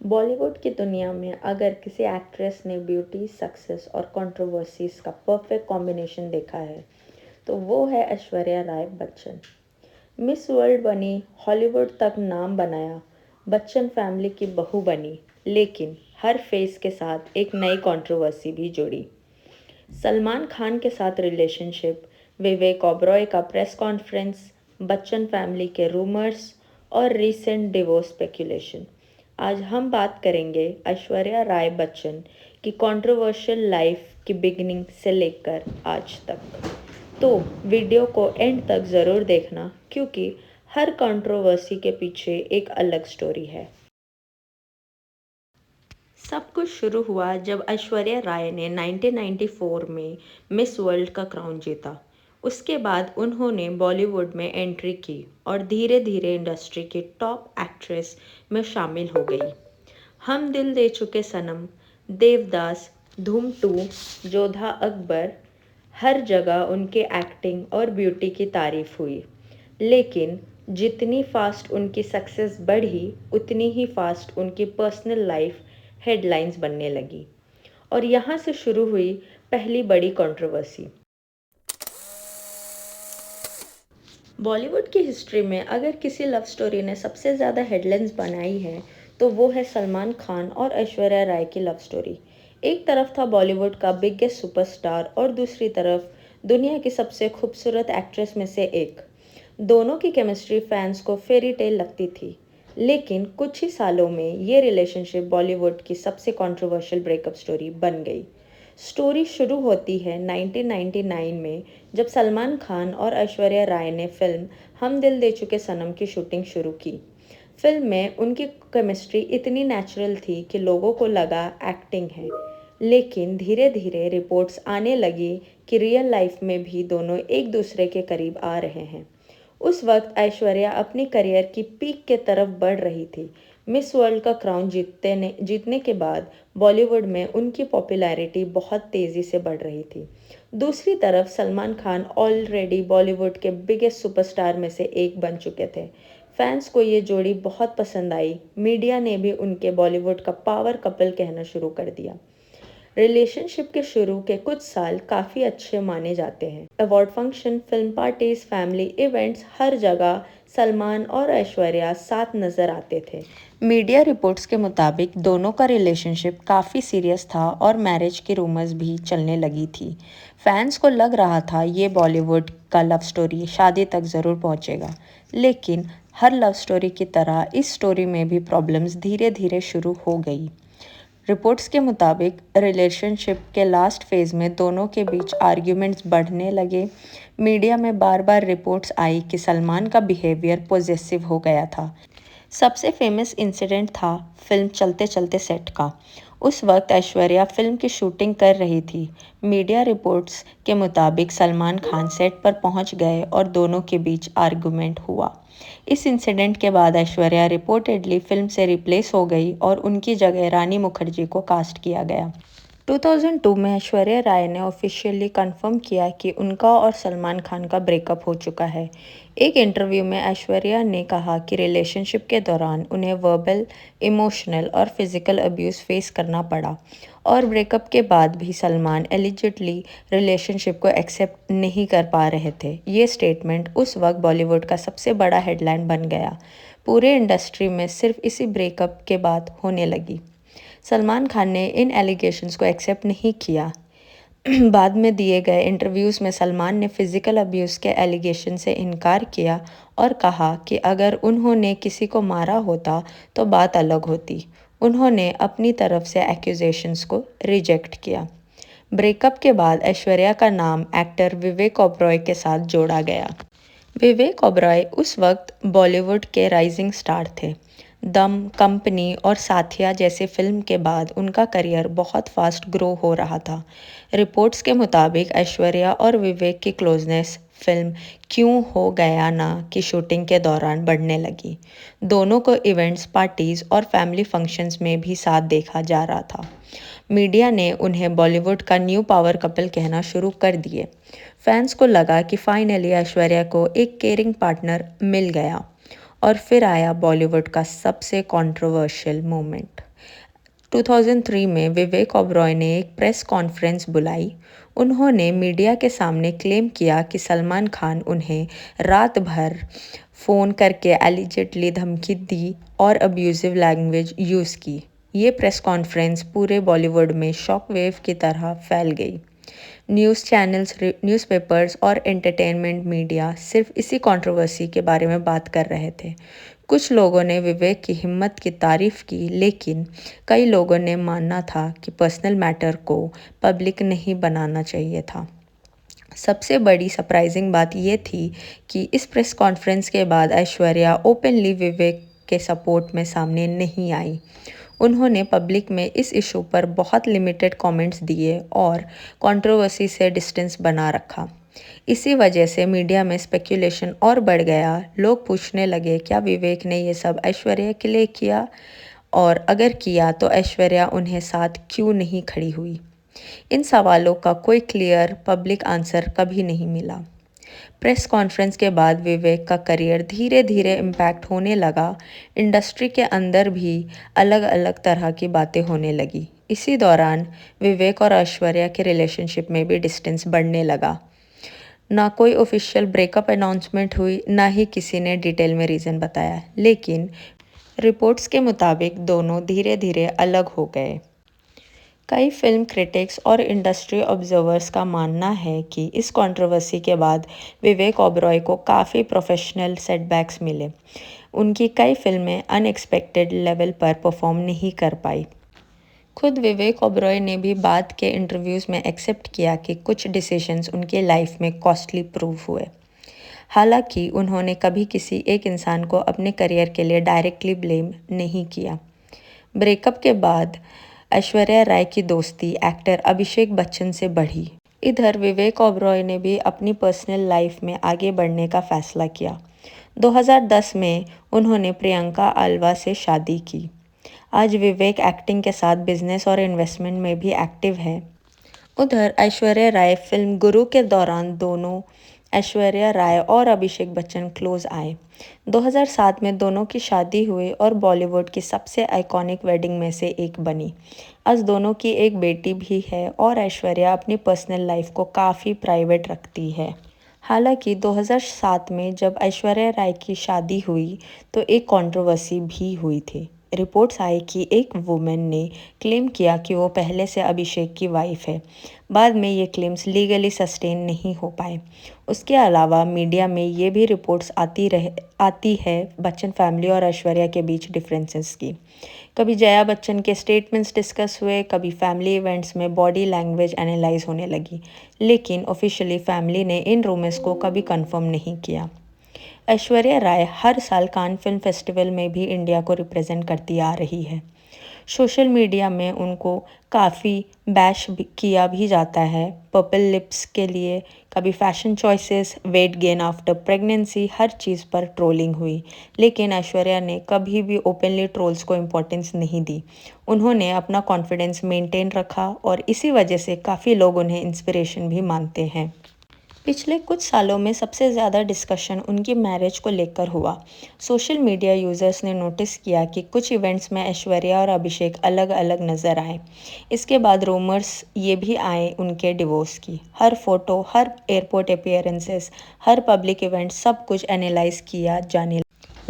बॉलीवुड की दुनिया में अगर किसी एक्ट्रेस ने ब्यूटी, सक्सेस और कंट्रोवर्सीज का परफेक्ट कॉम्बिनेशन देखा है तो वो है ऐश्वर्या राय बच्चन। मिस वर्ल्ड बनी, हॉलीवुड तक नाम बनाया, बच्चन फैमिली की बहू बनी, लेकिन हर फेस के साथ एक नई कंट्रोवर्सी भी जुड़ी। सलमान खान के साथ रिलेशनशिप, विवेक ओबरॉय का प्रेस कॉन्फ्रेंस, बच्चन फैमिली के रूमर्स और रीसेंट डिवोर्स स्पेकुलेशन। आज हम बात करेंगे ऐश्वर्या राय बच्चन की कंट्रोवर्शियल लाइफ की बिगिनिंग से लेकर आज तक। तो वीडियो को एंड तक ज़रूर देखना क्योंकि हर कंट्रोवर्सी के पीछे एक अलग स्टोरी है। सब कुछ शुरू हुआ जब ऐश्वर्या राय ने 1994 में मिस वर्ल्ड का क्राउन जीता। उसके बाद उन्होंने बॉलीवुड में एंट्री की और धीरे धीरे इंडस्ट्री की टॉप एक्ट्रेस में शामिल हो गई। हम दिल दे चुके सनम, देवदास, धूम 2, जोधा अकबर, हर जगह उनके एक्टिंग और ब्यूटी की तारीफ हुई। लेकिन जितनी फास्ट उनकी सक्सेस बढ़ी उतनी ही फास्ट उनकी पर्सनल लाइफ हेडलाइंस बनने लगी। और यहाँ से शुरू हुई पहली बड़ी कंट्रोवर्सी। बॉलीवुड की हिस्ट्री में अगर किसी लव स्टोरी ने सबसे ज़्यादा हेडलाइंस बनाई है तो वो है सलमान खान और ऐश्वर्या राय की लव स्टोरी। एक तरफ था बॉलीवुड का बिगेस्ट सुपरस्टार और दूसरी तरफ दुनिया की सबसे खूबसूरत एक्ट्रेस में से एक। दोनों की केमिस्ट्री फैंस को फेरी टेल लगती थी, लेकिन कुछ ही सालों में ये रिलेशनशिप बॉलीवुड की सबसे कंट्रोवर्शियल ब्रेकअप स्टोरी बन गई। स्टोरी शुरू होती है 1999 में जब सलमान खान और ऐश्वर्या राय ने फिल्म हम दिल दे चुके सनम की शूटिंग शुरू की। फिल्म में उनकी केमिस्ट्री इतनी नेचुरल थी कि लोगों को लगा एक्टिंग है, लेकिन धीरे धीरे रिपोर्ट्स आने लगी कि रियल लाइफ में भी दोनों एक दूसरे के करीब आ रहे हैं। उस वक्त ऐश्वर्या अपनी करियर की पीक के तरफ बढ़ रही थी। मिस वर्ल्ड का क्राउन जीतने के बाद बॉलीवुड में उनकी पॉपुलैरिटी बहुत तेज़ी से बढ़ रही थी। दूसरी तरफ सलमान खान ऑलरेडी बॉलीवुड के बिगेस्ट सुपरस्टार में से एक बन चुके थे। फैंस को ये जोड़ी बहुत पसंद आई। मीडिया ने भी उनके बॉलीवुड का पावर कपल कहना शुरू कर दिया। रिलेशनशिप के शुरू के कुछ साल काफ़ी अच्छे माने जाते हैं। Award function, film parties, family events, हर जगह सलमान और ऐश्वर्या साथ नजर आते थे। मीडिया रिपोर्ट्स के मुताबिक दोनों का रिलेशनशिप काफ़ी सीरियस था और मैरिज की रूमर्स भी चलने लगी थी। फैंस को लग रहा था ये बॉलीवुड का लव स्टोरी शादी तक ज़रूर पहुंचेगा, लेकिन हर लव स्टोरी की तरह इस स्टोरी में भी प्रॉब्लम्स धीरे धीरे शुरू हो गई। रिपोर्ट्स के मुताबिक रिलेशनशिप के लास्ट फेज़ में दोनों के बीच आर्ग्यूमेंट्स बढ़ने लगे। मीडिया में बार बार रिपोर्ट्स आई कि सलमान का बिहेवियर पॉजेसिव हो गया था। सबसे फेमस इंसिडेंट था फिल्म चलते चलते सेट का। उस वक्त ऐश्वर्या फिल्म की शूटिंग कर रही थी। मीडिया रिपोर्ट्स के मुताबिक सलमान खान सेट पर पहुंच गए और दोनों के बीच आर्गुमेंट हुआ। इस इंसिडेंट के बाद ऐश्वर्या रिपोर्टेडली फिल्म से रिप्लेस हो गई और उनकी जगह रानी मुखर्जी को कास्ट किया गया। 2002 में ऐश्वर्या राय ने ऑफिशियली कंफर्म किया कि उनका और सलमान खान का ब्रेकअप हो चुका है। एक इंटरव्यू में ऐश्वर्या ने कहा कि रिलेशनशिप के दौरान उन्हें वर्बल, इमोशनल और फिजिकल अब्यूज़ फेस करना पड़ा और ब्रेकअप के बाद भी सलमान एलिजिडली रिलेशनशिप को एक्सेप्ट नहीं कर पा रहे थे। ये स्टेटमेंट उस वक्त बॉलीवुड का सबसे बड़ा हेडलाइन बन गया। पूरे इंडस्ट्री में सिर्फ इसी ब्रेकअप के बाद होने लगी। सलमान खान ने इन एलिगेशंस को एक्सेप्ट नहीं किया। बाद में दिए गए इंटरव्यूज़ में सलमान ने फिज़िकल अब्यूज़ के एलिगेशन से इनकार किया और कहा कि अगर उन्होंने किसी को मारा होता तो बात अलग होती। उन्होंने अपनी तरफ से एक्यूजेशंस को रिजेक्ट किया। ब्रेकअप के बाद ऐश्वर्या का नाम एक्टर विवेक ओबरॉय के साथ जोड़ा गया। विवेक ओबरॉय उस वक्त बॉलीवुड के राइजिंग स्टार थे। दम, कंपनी और साथिया जैसे फिल्म के बाद उनका करियर बहुत फास्ट ग्रो हो रहा था। रिपोर्ट्स के मुताबिक ऐश्वर्या और विवेक की क्लोजनेस फिल्म क्यों हो गया ना की शूटिंग के दौरान बढ़ने लगी। दोनों को इवेंट्स, पार्टीज और फैमिली फंक्शंस में भी साथ देखा जा रहा था। मीडिया ने उन्हें बॉलीवुड का न्यू पावर कपल कहना शुरू कर दिए। फैंस को लगा कि फाइनली ऐश्वर्या को एक केयरिंग पार्टनर मिल गया। और फिर आया बॉलीवुड का सबसे कंट्रोवर्शियल मोमेंट। 2003 में विवेक ओबरॉय ने एक प्रेस कॉन्फ्रेंस बुलाई। उन्होंने मीडिया के सामने क्लेम किया कि सलमान खान उन्हें रात भर फ़ोन करके एलिजेडली धमकी दी और अब्यूज़िव लैंग्वेज यूज़ की। ये प्रेस कॉन्फ्रेंस पूरे बॉलीवुड में शॉक वेव की तरह फैल गई। न्यूज़ चैनल्स, न्यूज़पेपर्स और एंटरटेनमेंट मीडिया सिर्फ इसी कंट्रोवर्सी के बारे में बात कर रहे थे। कुछ लोगों ने विवेक की हिम्मत की तारीफ की, लेकिन कई लोगों ने मानना था कि पर्सनल मैटर को पब्लिक नहीं बनाना चाहिए था। सबसे बड़ी सरप्राइजिंग बात ये थी कि इस प्रेस कॉन्फ्रेंस के बाद ऐश्वर्या ओपनली विवेक के सपोर्ट में सामने नहीं आई। उन्होंने पब्लिक में इस इशू पर बहुत लिमिटेड कमेंट्स दिए और कंट्रोवर्सी से डिस्टेंस बना रखा। इसी वजह से मीडिया में स्पेकुलेशन और बढ़ गया। लोग पूछने लगे, क्या विवेक ने ये सब ऐश्वर्या के लिए किया, और अगर किया तो ऐश्वर्या उन्हें साथ क्यों नहीं खड़ी हुई। इन सवालों का कोई क्लियर पब्लिक आंसर कभी नहीं मिला। प्रेस कॉन्फ्रेंस के बाद विवेक का करियर धीरे धीरे इम्पैक्ट होने लगा। इंडस्ट्री के अंदर भी अलग अलग तरह की बातें होने लगी। इसी दौरान विवेक और ऐश्वर्या के रिलेशनशिप में भी डिस्टेंस बढ़ने लगा। ना कोई ऑफिशियल ब्रेकअप अनाउंसमेंट हुई, ना ही किसी ने डिटेल में रीज़न बताया, लेकिन रिपोर्ट्स के मुताबिक दोनों धीरे धीरे अलग हो गए। कई फिल्म क्रिटिक्स और इंडस्ट्री ऑब्जर्वर्स का मानना है कि इस कंट्रोवर्सी के बाद विवेक ओबरॉय को काफ़ी प्रोफेशनल सेटबैक्स मिले। उनकी कई फिल्में अनएक्सपेक्टेड लेवल पर परफॉर्म नहीं कर पाई। खुद विवेक ओबरॉय ने भी बाद के इंटरव्यूज़ में एक्सेप्ट किया कि कुछ डिसीजंस उनके लाइफ में कॉस्टली प्रूव हुए। हालांकि उन्होंने कभी किसी एक इंसान को अपने करियर के लिए डायरेक्टली ब्लेम नहीं किया। ब्रेकअप के बाद ऐश्वर्या राय की दोस्ती एक्टर अभिषेक बच्चन से बढ़ी। इधर विवेक ओबरॉय ने भी अपनी पर्सनल लाइफ में आगे बढ़ने का फैसला किया। 2010 में उन्होंने प्रियंका आल्वा से शादी की। आज विवेक एक्टिंग के साथ बिजनेस और इन्वेस्टमेंट में भी एक्टिव है। उधर ऐश्वर्या राय फिल्म गुरु के दौरान दोनों ऐश्वर्या राय और अभिषेक बच्चन क्लोज आए। 2007 में दोनों की शादी हुई और बॉलीवुड की सबसे आइकॉनिक वेडिंग में से एक बनी। आज दोनों की एक बेटी भी है और ऐश्वर्या अपनी पर्सनल लाइफ को काफ़ी प्राइवेट रखती है। हालांकि 2007 में जब ऐश्वर्या राय की शादी हुई तो एक कंट्रोवर्सी भी हुई थी। रिपोर्ट्स आई कि एक वुमेन ने क्लेम किया कि वो पहले से अभिषेक की वाइफ है। बाद में ये क्लेम्स लीगली सस्टेन नहीं हो पाए। उसके अलावा मीडिया में ये भी रिपोर्ट्स आती है बच्चन फैमिली और ऐश्वर्या के बीच डिफरेंसेस की। कभी जया बच्चन के स्टेटमेंट्स डिस्कस हुए, कभी फैमिली इवेंट्स में बॉडी लैंग्वेज एनालाइज होने लगी, लेकिन ऑफिशियली फैमिली ने इन रूमर्स को कभी कंफर्म नहीं किया। ऐश्वर्या राय हर साल कान फिल्म फेस्टिवल में भी इंडिया को रिप्रेजेंट करती आ रही है। सोशल मीडिया में उनको काफ़ी बैश किया भी जाता है। पर्पल लिप्स के लिए, कभी fashion choices, weight gain after pregnancy, हर चीज़ पर ट्रोलिंग हुई। लेकिन ऐश्वर्या ने कभी भी ओपनली ट्रोल्स को इम्पोर्टेंस नहीं दी। उन्होंने अपना कॉन्फिडेंस मेंटेन रखा और इसी वजह से काफ़ी लोग उन्हें इंस्पिरेशन भी मानते हैं। पिछले कुछ सालों में सबसे ज़्यादा डिस्कशन उनकी मैरिज को लेकर हुआ। सोशल मीडिया यूज़र्स ने नोटिस किया कि कुछ इवेंट्स में ऐश्वर्या और अभिषेक अलग अलग नज़र आए। इसके बाद रूमर्स ये भी आए उनके डिवोर्स की। हर फोटो, हर एयरपोर्ट अपीयरेंसेस, हर पब्लिक इवेंट, सब कुछ एनालाइज किया जाने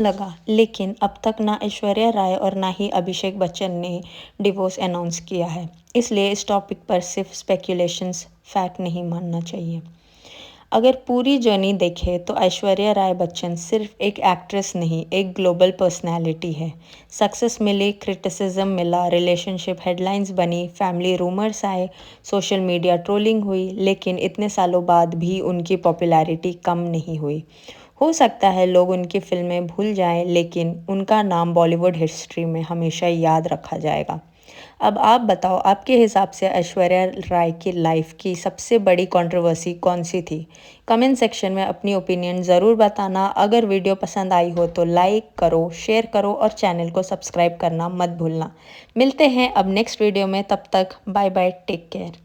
लगा। लेकिन अब तक ना ऐश्वर्या राय और ना ही अभिषेक बच्चन ने डिवोर्स अनाउंस किया है। इसलिए इस टॉपिक पर सिर्फ स्पेकुलेशंस, फैक्ट नहीं मानना चाहिए। अगर पूरी जर्नी देखें तो ऐश्वर्या राय बच्चन सिर्फ एक एक्ट्रेस नहीं, एक ग्लोबल पर्सनैलिटी है। सक्सेस मिली, क्रिटिसिज्म मिला, रिलेशनशिप हेडलाइंस बनी, फैमिली रूमर्स आए, सोशल मीडिया ट्रोलिंग हुई, लेकिन इतने सालों बाद भी उनकी पॉपुलैरिटी कम नहीं हुई। हो सकता है लोग उनकी फिल्में भूल जाएं, लेकिन उनका नाम बॉलीवुड हिस्ट्री में हमेशा याद रखा जाएगा। अब आप बताओ, आपके हिसाब से ऐश्वर्या राय की लाइफ की सबसे बड़ी कंट्रोवर्सी कौन सी थी? कमेंट सेक्शन में अपनी ओपिनियन ज़रूर बताना। अगर वीडियो पसंद आई हो तो लाइक करो, शेयर करो और चैनल को सब्सक्राइब करना मत भूलना। मिलते हैं अब नेक्स्ट वीडियो में, तब तक बाय बाय, टेक केयर।